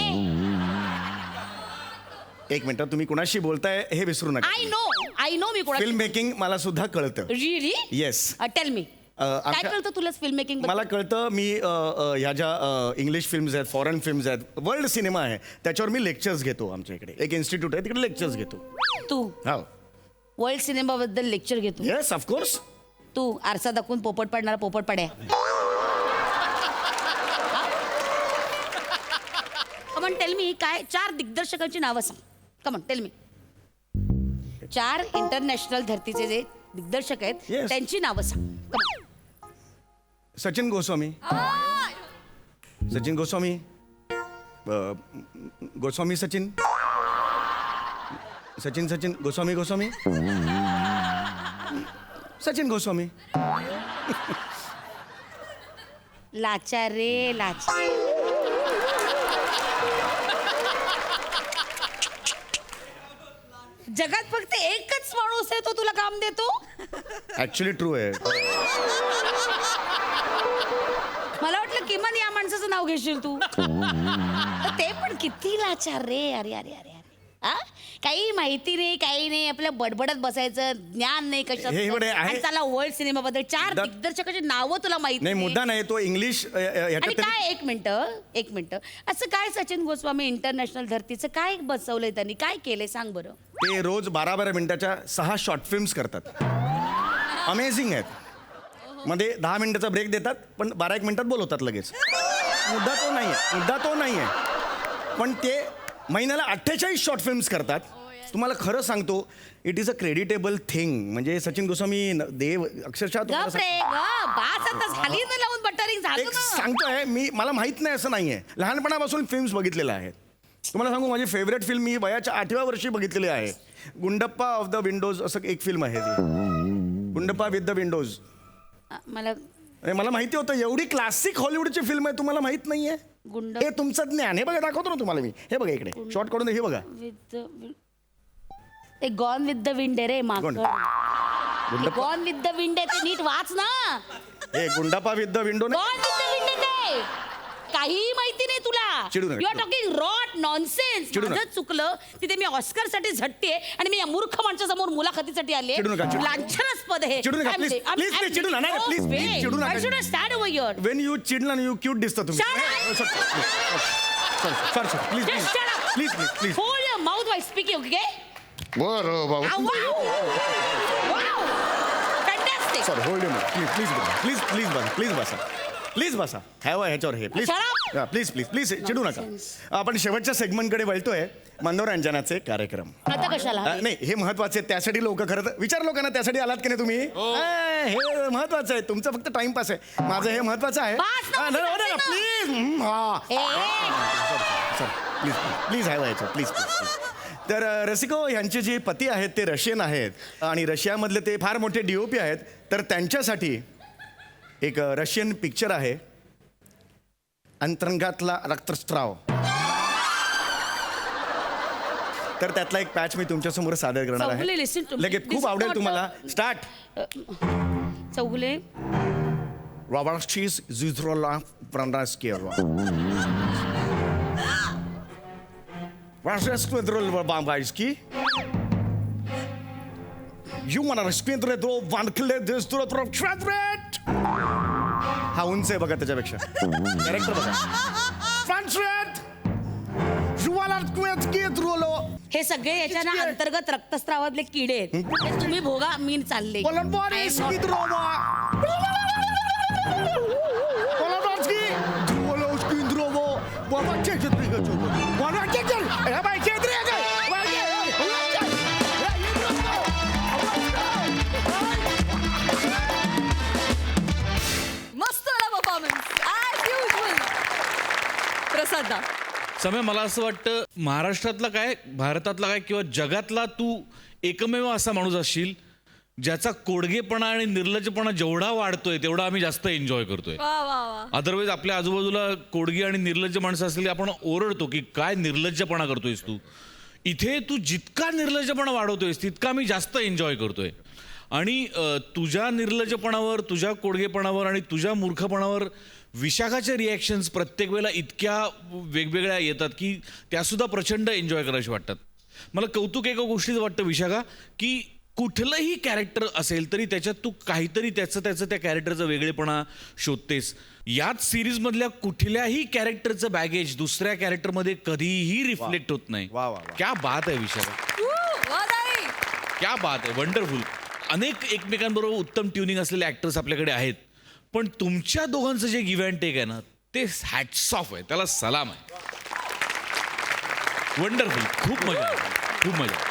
एक मिनिट, तुम्ही कुणाशी बोलताय हे विसरू नका. आय नो मी कोणा. फिल्म मेकिंग मला सुद्धा कळतं. रिअली? येस. Tell me. काय कळतं तुला फिल्म मेकिंग? मला कळतं. मी ह्या ज्या इंग्लिश फिल्म्स आहेत, फॉरेन फिल्म्स आहेत, वर्ल्ड सिनेमा आहे, त्याच्यावर मी लेक्चर्स घेतो. आमच्या इकडे एक इन्स्टिट्यूट आहे, तिकडे लेक्चर्स घेतो. तू हो. वर्ल्ड सिनेमा बद्दल लेक्चर घेतो? Yes of course. तू आरसा दाखवून पोपट पाडणारा पोपट पाड्या. कमन टेल मी काय 4 दिग्दर्शकांची नावं सांग. कमन टेल मी 4 इंटरनॅशनल धर्तीचे जे दिग्दर्शक आहेत Yes. त्यांची नावं सांग. कमन. सचिन गोस्वामी. सचिन गोस्वामी. गोस्वामी सचिन. सचिन गोस्वामी सचिन गोस्वामी. लाचा रे लाचा. जगात फक्त एकच माणूस आहे तो तुला काम देतो. ऍक्च्युली ट्रू आहे. मला वाटलं किमान या माणसाचं नाव घेशील तू. तर ते पण किती लाचार रे. अरे अरे अरे अरे हा, काही माहिती नाही, काही नाही, आपल्या बडबडत बसायचं, ज्ञान नाही कशात. हे बडे आहे. आणि त्याला वर्ल्ड सिनेमाबद्दल 4 दिग्दर्शकाची नावं तुला माहिती नाही, मुद्दा नाही तो इंग्लिश आणि ह्याच्यात काय एक मिनिट असं काय सचिन गोस्वामी इंटरनॅशनल धर्तीचं काय बसवलंय त्यांनी, काय केलंय सांग बरं. ते रोज 12-12 मिनिटाच्या 6 शॉर्ट फिल्म्स करतात. अमेझिंग आहेत. मध्ये 10 मिनिटाचा ब्रेक देतात पण 12-1 मिनिटात बोलवतात लगेच. मुद्दा तो नाही आहे पण ते महिन्याला 48 शॉर्ट फिल्म्स करतात. तुम्हाला खरं सांगतो it is a creditable thing. म्हणजे सचिन गोस्वामी देव अक्षरशः तुम्हाला गप रे गप, बास आता झाली ना लावून बटरिंग झालं एक ना. सांगतोय मी, मला माहित नाही असं नाहीये. लहानपणापासून फिल्म्स बघितलेल्या आहेत. तुम्हाला सांगू माझी फेवरेट फिल्म मी वयाच्या 8व्या वर्षी बघितलेली आहे. गुंडप्पा ऑफ द विंडोज असं एक फिल्म आहे ती. Gundappa with the Windows. मला मला माहिती होतं एवढी क्लासिक हॉलिवूडची फिल्म आहे तुम्हाला माहित नाहीये. गुंड हे तुमचं ज्ञान. हे बघा दाखवतो ना तुम्हाला मी. हे बघा इकडे शॉर्ट काढून हे बघा. गॉन विथ द विंड रे मागं. Gundappa gone with the wind ते नीट वाच ना. हे Gundappa with the window gone with the wind ते काही माहिती नाही तुला. चिडू नका, यू आर चिडू. Talking rot nonsense. चिडू नका. माझं चुकलं. तिथे मी ऑस्कर साठी झटते आणि मी या मूर्ख माणसासमोर मुलाखतीसाठी आले. चिडू नका, चिडू. लांछनास्पद आहे. चिडू नका, please, please, please, चिडू नका. नाही, please, please, चिडू नका. I should have stand over here. When you चिडला यू क्यूट दिसता तुम्ही. Shut up. Sir please Just shut up. Please please Hold your mouth while speaking, okay? बरं बाबा. Ah, wow. Wow. Fantastic. Sir hold please बसा हॅव ह्याच्यावर हे प्लीज Shut प्लीज चिडू नका. आपण शेवटच्या सेगमेंटकडे वळतोय. मनोरंजनाचे कार्यक्रम. आता कशाला? नाही हे महत्वाचे आहेत. त्यासाठी लोक खरं तर विचार लोकांना त्यासाठी आलात की नाही तुम्ही. हे महत्वाचं आहे. तुमचं फक्त टाइमपास आहे. माझं हे महत्वाचं आहे. पास नको करू प्लीज हा ए, सर प्लीज हॅव ह्याच्यावर प्लीज. तर रसिको यांचे जे पती आहेत ते रशियन आहेत आणि रशियामधले ते फार मोठे DOP आहेत. तर त्यांच्यासाठी एक रशियन पिक्चर आहे अंतरंगातला रक्तस्राव. तर त्यातला एक पॅच मी तुमच्यासमोर सादर करणार चौगुले, आहे. listen to me. लगेच This खूप is आवडेल not तुम्हाला. a- start. Chougule Robert's Zuzrola Brandaskiera. Rozeskwedrol Bambayski. You want to skwedro van kledes to the Tradret. हा उंच आहे बघा त्याच्यापेक्षा. कॅरेक्टर बघा. Fransret. जुवाला स्क्वेड्रो. हे सगळे याच्या ना अंतर्गत रक्तस्रावातले किडे आहेत. हे तुम्ही भोगा मी चालले. Polonbori Skidrova. Polonbori Skidrovo. Baba check the trigger. Baba check it. Baba check the trigger. मस्त आला परफॉर्मन्स ॲज युजल. प्रसाद दा. समय मला असं वाटतं महाराष्ट्रातला काय, भारतातला काय किंवा जगातला तू एकमेव असा माणूस असशील ज्याचा कोडगेपणा आणि निर्लज्जपणा जेवढा वाढतोय तेवढा आम्ही जास्त एन्जॉय करतोय. वा वा वा. अदरवाईज आपल्या आजूबाजूला कोडगी आणि निर्लज्ज माणसं असलेली आपण ओरडतो की काय निर्लज्जपणा करतोयस तू. इथे तू जितका निर्लज्जपणा वाढवतोयस तितका मी जास्त एन्जॉय करतोय. आणि तुझ्या निर्लज्जपणावर, तुझ्या कोडगेपणावर आणि तुझ्या मूर्खपणावर विशाखाच्या रिॲक्शन्स प्रत्येक वेळेला इतक्या वेगवेगळ्या येतात की त्यासुद्धा प्रचंड एन्जॉय करायचे वाटतात. मला कौतुक एका गोष्टीचं वाटतं विशाखा, की कुठलंही कॅरेक्टर असेल तरी त्याच्यात तू काहीतरी त्याचं त्या कॅरेक्टरचा वेगळेपणा शोधतेस. याच सिरीजमधल्या कुठल्याही कॅरेक्टरचं बॅगेज दुसऱ्या कॅरेक्टरमध्ये कधीही रिफ्लेक्ट होत नाही. वा, वा, वा. क्या बात आहे विशाखा, वा ताई. क्या बात आहे, वंडरफुल. अनेक एकमेकांबरोबर उत्तम ट्युनिंग असलेले ॲक्टर्स आपल्याकडे आहेत, पण तुमच्या दोघांचं जे गिव्ह अँड टेक आहे ना ते हॅट्स ऑफ आहे, त्याला सलाम आहे. वंडरफुल. खूप मजा आली. खूप मजा आली.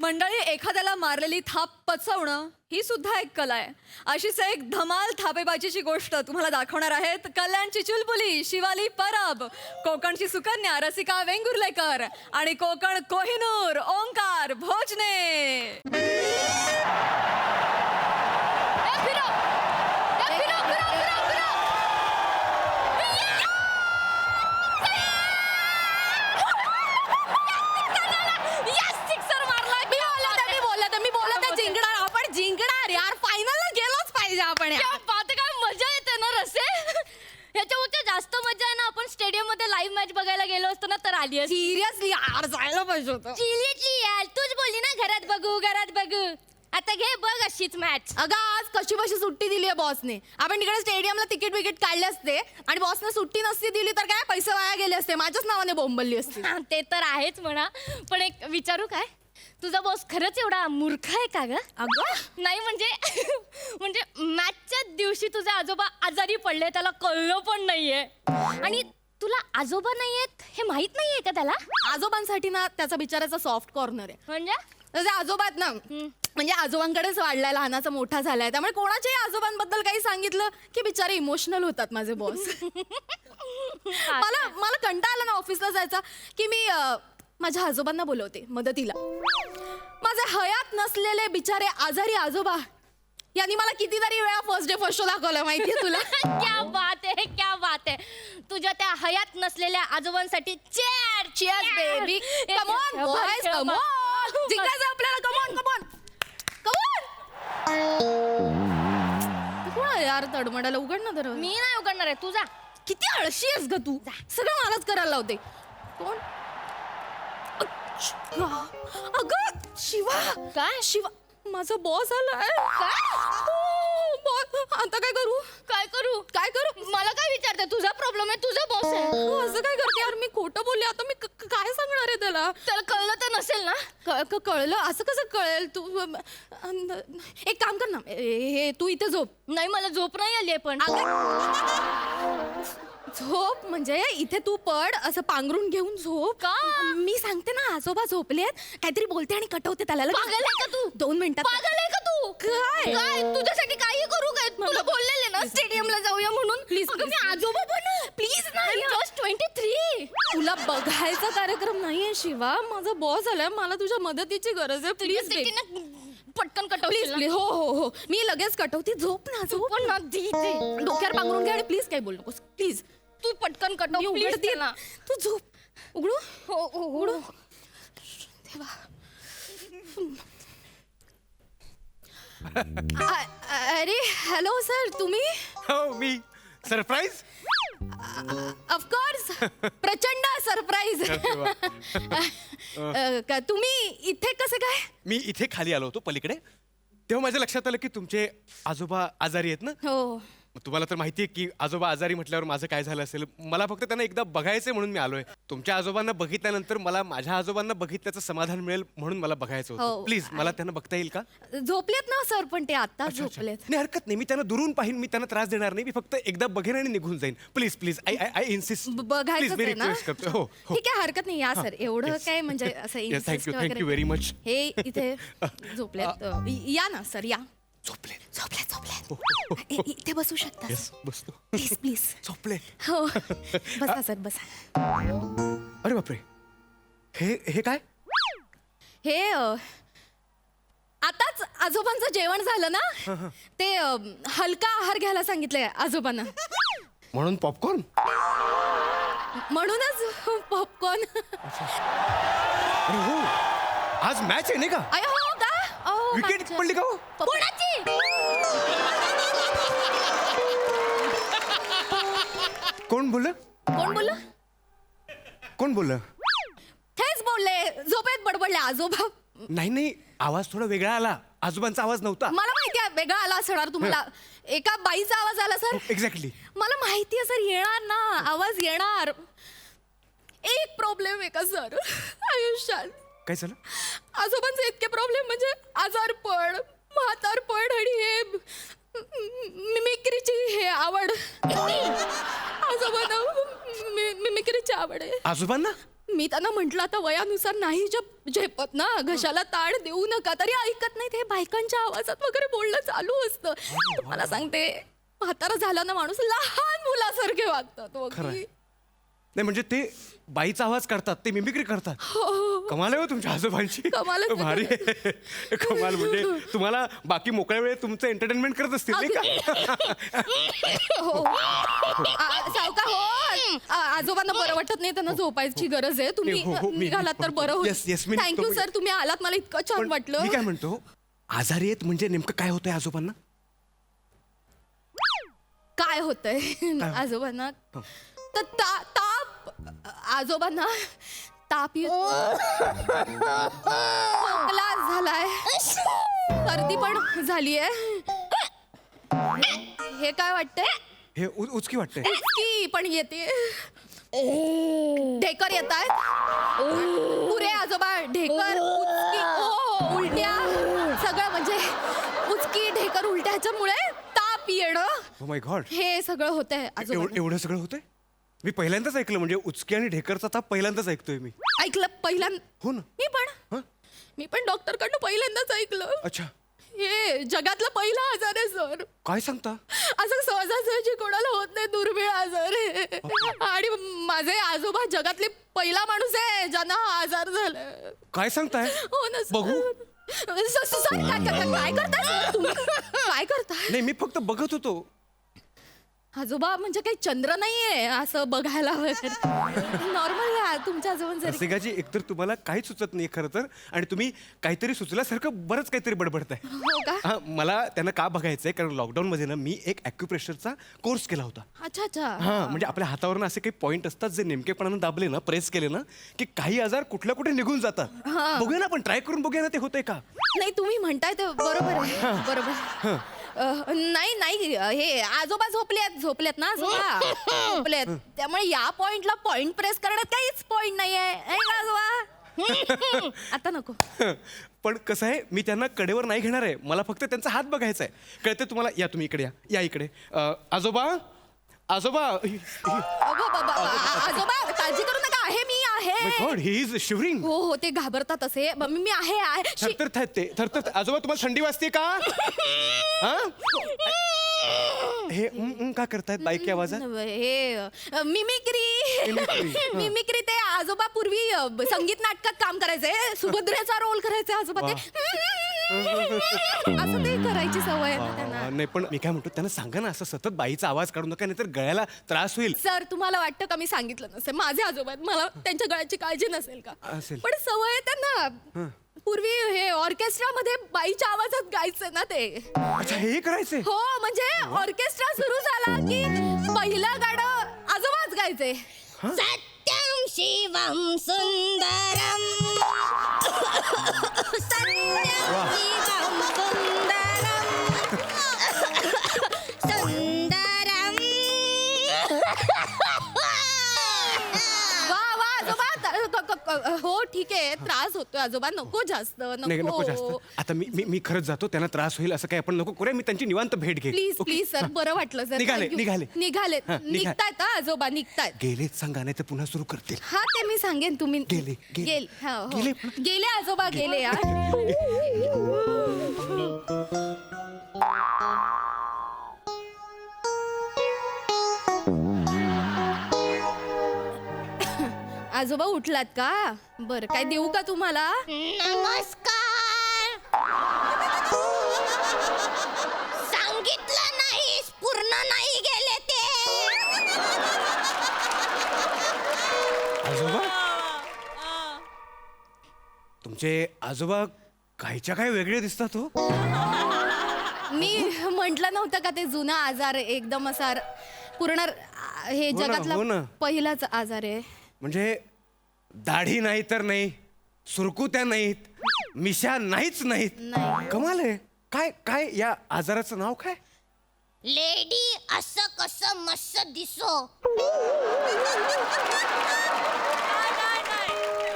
मंडळी, एखाद्याला मारलेली थाप पचवणं ही सुद्धा एक कला आहे. अशीच एक धमाल थापेबाजीची गोष्ट तुम्हाला दाखवणार आहेत कल्याणची चुलबुली शिवाली परब, कोकणची सुकन्या रसिका वेंगुर्लेकर आणि कोकण कोहिनूर ओंकार भोजने. जिंकणार आपण, जिंकणार यार. फायनलला गेलोच पाहिजे आपण. काय मजा येते ना रसे. ह्याच्यापेक्षा जास्त मजा आहे ना आपण स्टेडियम मध्ये लाईव्ह मॅच बघायला गेलो असतो ना तर आली असती. सिरियसली यार, जायला पाहिजे होतं. सिरियसली यार, तूच बोलली ना घरात बघू घरात बघू. आता घे बघ अशीच मॅच. अगं आज कशी बशी सुट्टी दिली आहे बॉसने. आपण तिकडे स्टेडियमला तिकीट विकेट काढले असते आणि बॉसने सुट्टी नसती दिली तर काय पैसे वाया गेले असते. माझ्याच नावाने बोंबलली असते. ते तर आहेच म्हणा, पण एक विचारू काय, तुझा बॉस खरंच एवढा मूर्ख आहे का ग? अगं नाही म्हणजे म्हणजे मॅचच्या दिवशी तुझे आजोबा आजारी पडले, त्याला कळलं पण नाहीये. आणि तुला आजोबा नाहीयेत हे माहित नाहीये का त्याला? आजोबांसाठी ना त्याचा बिचाराचा सॉफ्ट कॉर्नर आहे. म्हणजे तसे आजोबा आहेत ना, म्हणजे आजोबांकडेच वाढलाय, लहानाचा मोठा झालाय. त्यामुळे कोणाच्याही आजोबांबद्दल काही सांगितलं की बिचारे इमोशनल होतात माझे बॉस. मला कंटाळा आला ना ऑफिसला जायचा की मी माझ्या आजोबांना बोलवते मदतीला. माझे हयात नसलेले बिचारे आजारी आजोबा यांनी मला कितीतरी वेळा फर्स्ट डे फर्स्ट शो दाखवलं माहितीये तुला. क्या बात आहे, क्या बात आहे. तुझ्या त्या हयात नसलेल्या आजोबांसाठी chair Cheers, baby. Come on, boys, come on. जिंकायचं आपल्याला. Come on, come on. Come on. कोण आहे यार तडमडाला? उघड ना तर. मी नाही उघडणार आहे, तुझा. किती आळशी आहेस ग तू. सगळं मलाच करायला लावते. कोण? अगं शिवा. काय? शिवा माझा बॉस आलाय. आता काय करू? काय करू? काय करू? मला काय विचारते? तुझा प्रॉब्लेम आहे, तुझा बॉस आहे. असं काय करते यार? मी खोटं बोलले. आता मी काय सांगणार आहे त्याला? त्याला कळलं तर नसेल ना. कळलं? असं कसं कळेल? तू एक काम कर ना, हे तू इथे झोप. नाही मला झोप नाही आली आहे पण. झोप म्हणजे इथे तू पड, असं पांघरून घेऊन झोप. का? मी सांगते ना, आजोबा झोपलेत, काहीतरी बोलते आणि कटवते त्याला. पागल आहे का तू? 2 मिनिटात. पागल आहे का तू? काय? काय तुझ्यासाठी काही करू काय? तुला बोललेले ना स्टेडियमला जाऊया म्हणून. प्लीज अगं, मी आजोबा बनू प्लीज नाही. जस्ट 23. तुला बघायचा कार्यक्रम नाहीये शिवा. माझा बॉस आलाय, मला तुझ्या मदतीची गरज आहे. प्लीज पटकन प्लीज कटवशील प्लीज. हो हो हो, मी लगेच कटवते. झोप ना, झोप पण ना दी ते. डोक्यावर पांघरून घे आणि प्लीज काही बोल नकोस प्लीज. तू पटकन कटव मी प्लीज उघडते ना. तू झोप. उघडू? हो उघडू. देवा. अरे हॅलो सर, तुम्ही? हो मी. सरप्राईज. ऑफकोर्स. प्रचंड सरप्राईज. तुम्ही इथे कसे काय? मी इथे खाली आलो होतो पलीकडे, तेव्हा माझ्या लक्षात आलं की तुमचे आजोबा आजारी आहेत ना. हो. तुम्हाला तर माहिती आहे की आजोबा आजारी म्हटल्यावर माझं काय झालं असेल. मला फक्त त्यांना एकदा बघायचंय म्हणून मी आलोय. तुमच्या आजोबांना बघितल्यानंतर मला माझ्या आजोबांना बघितल्याचं समाधान मिळेल म्हणून मला बघायचं होतं. हो. प्लीज मला त्यांना बघता येईल का? झोपलेत ना सर, पण ते आता झोपलेत. नाही हरकत नाही, मी त्यांना दुरून पाहीन, मी त्यांना त्रास देणार नाही. मी फक्त एकदा बघेन आणि निघून जाईन. Please please I I insist. बघायचं मी आहे ना? रिक्वेस्ट करतो. हो हो. ठीक आहे, हरकत नाही. या सर, एवढं Yes. काय म्हणजे असं Yes, thank you, insist thank you वगैरे. very much. हे इथे झोपलेत. या ना सर, या. झोपले. झोपलेत इथे बसू शकता. येस बसतो. Please please. झोपले. हो बसा सर, बसा. अरे बापरे, हे हे काय? हे आताच आजोबांचं जेवण झालं ना, ते हलका आहार घ्यायला सांगितलंय आजोबांना. म्हणून पॉपकॉर्न. म्हणूनच पॉपकॉर्न. अरे हो, आज मॅच आहे नाही का? अय हो का? अहो, विकेट मागच्या- पडली का हो? कोणाची? कोण बोललं? कोण बोललं? कोण बोललं? हेच बोलले, झोपेत बडबडले आजोबा. नाही नाही, आवाज थोडा वेगळा आला. आजोबांचा आवाज नव्हता. मला माहिती आहे वेगळा आला असणार तुम्हाला. एका बाईचा आवाज आला सर. एक्झॅक्टली. मला माहिती आहे सर, येणार ना आवाज येणार. एक प्रॉब्लेम आहे का सर आयुष्यात? काय झालं? आजोबांचे इतके प्रॉब्लेम म्हणजे आजारपण, म्हातारपण आणि हे मिमिक्रीची हे आवड. आजोबांना मिमिक्रीची आवड आहे. आजोबांना? मी त्यांना म्हंटल आता वयानुसार नाही झेपत ना, घशाला ताण देऊ नका, तरी ऐकत नाही. ते बायकांच्या आवाजात वगैरे बोलणं चालू असतं. तुम्हाला सांगते, म्हातारा झाला ना माणूस लहान मुलासारखे वागतात वगैरे. नाही म्हणजे ते बाईचा आवाज करतात, ते मिमिक्री करतात. कमाल आहे हो तुमच्या आजोबांची. कमालच आहे. भारी आहे. कमाल म्हणजे तुम्हाला बाकी मोकळ्या वेळेत तुमचं एंटरटेनमेंट करत असतील नाही का? हो. सावका हो, आजोबांना बरं वाटत नाही, त्यांना झोपायची गरज आहे. तुम्ही हो, हो, मी निघालात तर बरं Yes, yes, मी होईल. निघतो. थँक्यू सर, तुम्ही आलात, मला इतकं छान पण वाटलं. मी काय म्हणतो, आजारी आहेत म्हणजे नेमकं काय होतंय आजोबांना? काय होतंय आजोबांना? तर ताप आजोबांना ताप खोकला झालाय, सर्दी पण झालीये. हे काय वाटतंय? हे उचकी वाटतंय. उचकी पण येते, ढेकर येत आहेत पुरे आजोबा. ढेकर, उचकी, हो, उलट्या, सगळं म्हणजे उचकी, ढेकर, उलट्याच्यामुळे ताप येणं, ओ माय गॉड, हे सगळं होतंय आजोबा. एवढं सगळं होतंय? मी पहिल्यांदाच ऐकलं, म्हणजे उचकी आणि ढेकरचा ताप पहिल्यांदाच ऐकतोय मी. ऐकलं पहिल्यांदा? हो ना. मी पण डॉक्टरकडनं पहिल्यांदाच ऐकलं. अच्छा, हे जगातला पहिला आजार आहे सर. काय सांगता? असं सहजासहजी कोणाला होत नाही, दुर्मिळ आजार आहे. आणि माझे आजोबा जगातले पहिला माणूस आहे ज्यांना हा आजार झालाय. काय सांगताय? हो ना सर. बघू. काय करताय सर तुम्ही? काय करताय? नाही, मी फक्त बघत होतो. आजोबा म्हणजे काही चंद्र नाहीये असं बघायला वगैरे. नॉर्मल तुमच्या आजोबांचं. रसिकाजी, एकतर तुम्हाला काहीच सुचत नाही खरं तर, आणि तुम्ही काहीतरी सुचल्यासारखं बरंच काहीतरी बडबडताय. हो का? हा, मला त्यांना का बघायचंय, कारण लॉकडाऊन मध्ये ना मी एक ॲक्युप्रेशरचा कोर्स केला होता. अच्छा अच्छा. हा, म्हणजे आपल्या हातावर असे काही पॉईंट असतात जे नेमकेपणानं दाबले ना, प्रेस केले ना, की काही आजार कुठल्या कुठे निघून जातात. बघूया ना, आपण ट्राय करून बघूया ना ते होतंय का. नाही, तुम्ही म्हणताय ते बरोबर आहे. बरोबर. नाही हे आजोबा झोपलेत ना आजोबा. झोपलेत, त्यामुळे या पॉइंटला पॉइंट प्रेस करण्यात काहीच पॉइंट नाहीये. आजोबा आता नको. पण कसं आहे, मी त्यांना कडेवर नाही घेणार आहे, मला फक्त त्यांचा हात बघायचा आहे. कळते तुम्हाला? या तुम्ही इकडे, या इकडे. आजोबा, आजोबा. आजोबा काळजी करू नका, आहे मी आहे. God, he is shivering. हो हो, ते घाबरतात असे. मी आहे. थरथर ते थरथर. आजोबा, तुम्हाला थंडी वाजते का? हा, हे का करतायत बाईक आवाजात? हे मिमिक्री ते आजोबा पूर्वी संगीत नाटकात काम करायचे, सुभद्रेचा रोल करायचे आजोबा. ते असं ते करायची सवय आहे त्यांना. नाही, पण मी काय म्हणतो, त्यांना सांगा ना, असं सतत बाईचा आवाज काढू नका, नाहीतर गळ्याला त्रास होईल. सर, तुम्हाला वाटतं का मी सांगितलं नसेल? माझे आजोबा आहेत, मला त्यांच्या गळ्याची काळजी नसेल का? असेल. पण सवय आहे त्यांना. पूर्वी हे ऑर्केस्ट्रा मध्ये बाईच्या आवाजात गायचे ना ते. अच्छा, हे करायचे? हो, म्हणजे ऑर्केस्ट्रा सुरू झाला की पहिलं गाणं आजोबाच गायचे. सत्यम शिवम सुंदरम सत्यम शिवम सुंदरम सुंदरम. वा वा आजोबा. हो ठीक आहे, त्रास होतोय आजोबा, नको जास्त. नाही, नको जास्त. आता मी खरंच जातो, त्यांना त्रास होईल असं काही आपण नको करूया. मी त्यांची निवांत भेट घे. प्लीज प्लीज सर, बरं वाटलं सर. निघाले. निघालेत. हा, निघतायत आजोबा, निघतायत. गेलेत सांगा, नाही तर पुन्हा सुरू करतील. हा, ते मी सांगेन. तुम्ही गेले. गेले आजोबा, गेले. आजोबा उठलात का? बरं, काय देऊ का तुम्हाला? नमस्कार. सांगितलं नाहीस, पूर्ण नाही गेले ते. आजोबा, तुमचे आजोबा काहीच्या काय वेगळे दिसतात हो. मी म्हंटल नव्हतं का ते जुना आजार एकदम असा पूर्ण हे हो ना. जगातला पहिलाच आजार आहे. म्हणजे दाढी नाही तर नाही, सुरकुत्या नाहीत, मिशा नाहीच नाहीत. नाही. कमाल आहे. काय काय या आजाराचं नाव काय? लेडी असं कसं मस्त दिसो.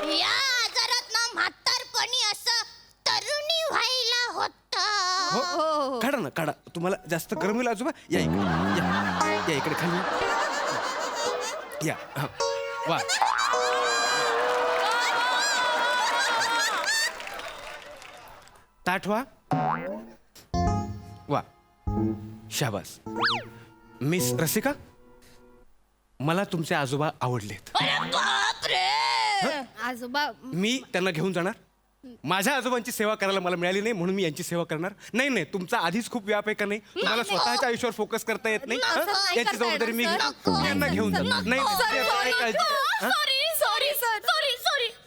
या आजारात ना म्हातारपणी असं तरुणी व्हायला होत. हो, काढा ना, काढा. तुम्हाला जास्त गरम होईल आजोबा. या इकडे, या इकडे खाली या. हा. वा. ताठ व्हा. वा, शाबास. मिस रसिका, मला तुमचे आजोबा आवडलेत. आजोबा मी त्यांना घेऊन जाणार. माझ्या आजोबांची सेवा करायला मला मिळाली नाही म्हणून मी यांची सेवा करणार. नाही नाही, तुमचा आधीच खूप व्याप आहे का नाही? तुम्हाला स्वतःच्या आयुष्यावर फोकस करता येत नाही. असं हं? नाही याची करता जबाबदारी मी येणार, घेईन. सर. यांना घेऊन जाणार. नाही नाही, सर, ते काय काळजी करा. हं? सॉरी सर,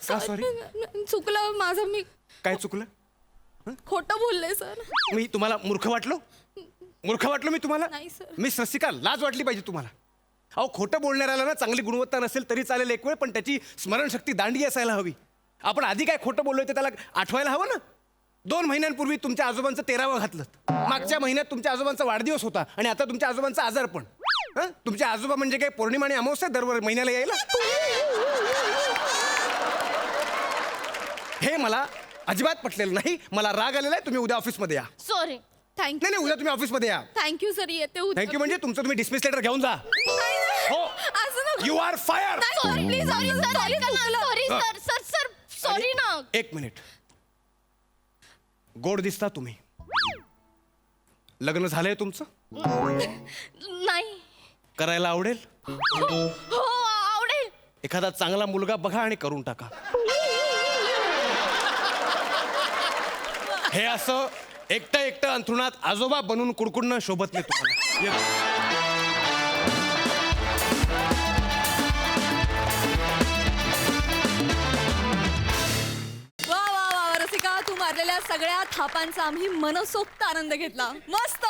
का सॉरी? चुकलं माझं. मी काय चुकलं? खोटं बोलले सर. मी तुम्हाला मूर्ख वाटलो? मूर्ख वाटलो मी तुम्हाला? नाही, सर. मिस रसिका, लाज वाटली पाहिजे तुम्हाला. अहो, खोटं बोलणाऱ्याला ना चांगली गुणवत्ता नसेल तरी चालेल एक वेळ, पण त्याची स्मरणशक्ती दांडी असायला हवी. आपण आधी काय खोटं बोललोय ते त्याला आठवायला हवं ना. 2 महिन्यांपूर्वी तुमच्या आजोबांचं 13वं घातलं. मागच्या महिन्यात तुमच्या आजोबांचा वाढदिवस होता आणि आता तुमच्या आजोबांचा आजारपण. हं? तुमचे आजोबा म्हणजे काय पौर्णिमा आणि अमावस्या दर महिन्याला यायला? हे मला अजिबात पटलेलं नाही. मला राग आलेला आहे. तुम्ही उद्या ऑफिसमध्ये या. सॉरी. थँक्यू. नाही नाही, उद्या तुम्ही ऑफिसमध्ये या. Thank you sir. येते उद्या. थँक्यू म्हणजे तुमचं तुम्ही डिसमिस लेटर घेऊन जा. हो, असं नको. You are fire. Sorry please. Sorry sir sir sir sorry ना. 1 मिनिट. गोड दिसता तुम्ही. लग्न झालंय तुमचं? नाही. करायला आवडेल? हो आवडेल. एखादा चांगला मुलगा बघा आणि करून टाका. हे असं एकटं एकटं अंथरुणात आजोबा बनून कुडकुडणं शोभत नाही तुम्हाला. वा वा वा रसिका, तू मारलेल्या सगळ्या थापांचा आम्ही मनसोक्त आनंद घेतला. मस्त.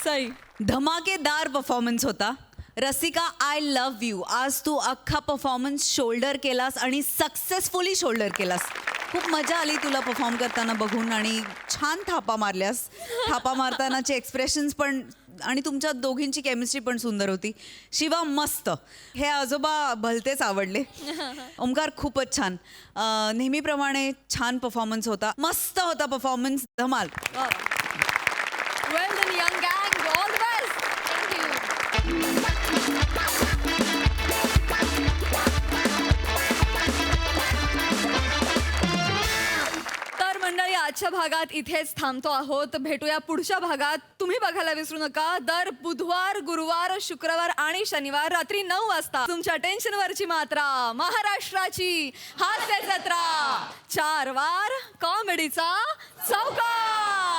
सई, धमाकेदार परफॉर्मन्स होता. Rasika, I love you. आज तू अख्खा परफॉर्मन्स शोल्डर केलास आणि सक्सेसफुली शोल्डर केलास. खूप मजा आली तुला परफॉर्म करताना बघून आणि छान थापा मारल्यास. थापा मारतानाचे एक्सप्रेशन्स पण आणि तुमच्या दोघींची केमिस्ट्री पण सुंदर होती. शिवा मस्त. हे आजोबा भलतेच आवडले. ओमकार खूपच छान. नेहमीप्रमाणे छान परफॉर्मन्स होता. मस्त होता परफॉर्मन्स. धमाल. वेल डन यंग गँग, ऑल द बेस्ट. तर मंडळी, आजच्या भागात इथेच थांबतो आहोत. भेटूया पुढच्या भागात. तुम्ही बघायला विसरू नका दर बुधवार, गुरुवार, शुक्रवार आणि शनिवार रात्री 9 वाजता तुमच्या टेन्शनवरची मात्रा, महाराष्ट्राची हास्य जत्रा, 4 वार कॉमेडीचा चौकार.